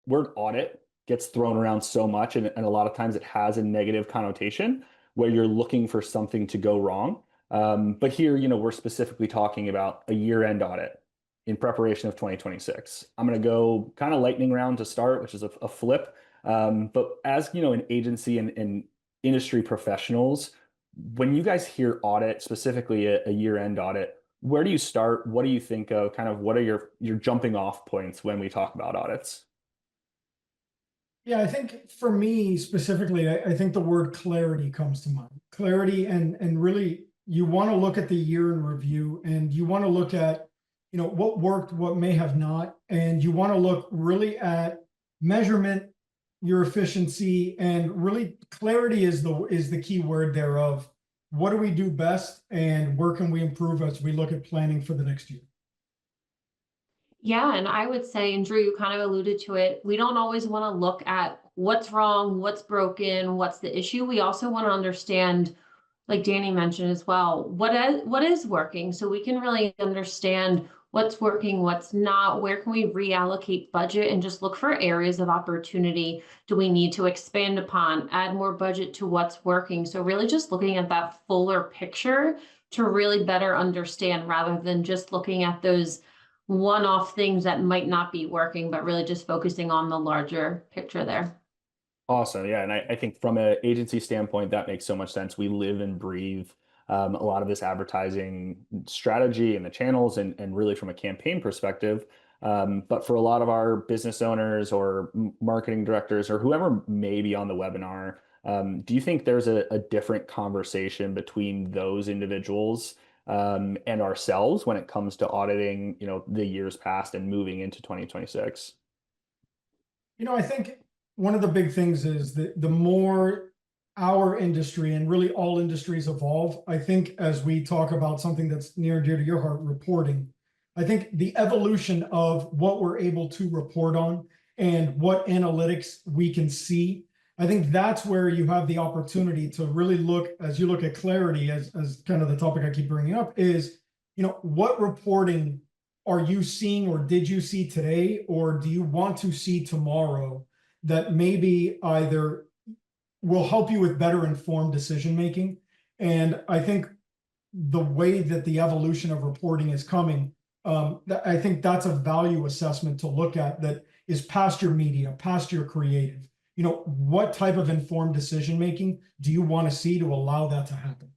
word audit gets thrown around so much, and a lot of times it has a negative connotation where you're looking for something to go wrong. But here, we're specifically talking about a year-end audit in preparation of 2026. I'm going to go kind of lightning round to start, which is a flip. But as an agency and industry professionals, when you guys hear audit, specifically a year-end audit, where do you start? What do you think of? Kind of what are your jumping off points when we talk about audits? Yeah, I think for me specifically, I think the word clarity comes to mind. Clarity and really you want to look at the year in review, and you want to look at, what worked, what may have not, and you want to look really at measurement, your efficiency, and really clarity is the key word thereof. What do we do best, and where can we improve as we look at planning for the next year? Yeah, and I would say, and Drew, you kind of alluded to it, we don't always want to look at what's wrong, what's broken, what's the issue. We also want to understand, like Danny mentioned as well, what is working, so we can really understand what's working, what's not, where can we reallocate budget and just look for areas of opportunity. Do we need to expand upon, add more budget to what's working? So really just looking at that fuller picture to really better understand, rather than just looking at those one-off things that might not be working, but really just focusing on the larger picture there. Awesome. Yeah. And I think from an agency standpoint, that makes so much sense. We live and breathe a lot of this advertising strategy and the channels, and really from a campaign perspective. But for a lot of our business owners or marketing directors or whoever may be on the webinar, do you think there's a different conversation between those individuals and ourselves when it comes to auditing, the years past and moving into 2026? I think one of the big things is that the more our industry and really all industries evolve, I think as we talk about something that's near and dear to your heart, reporting, I think the evolution of what we're able to report on and what analytics we can see, I think that's where you have the opportunity to really look, as you look at clarity, as kind of the topic I keep bringing up is, what reporting are you seeing or did you see today, or do you want to see tomorrow that maybe either will help you with better informed decision making? And I think the way that the evolution of reporting is coming, I think that's a value assessment to look at that is past your media, past your creative. What type of informed decision making do you want to see to allow that to happen?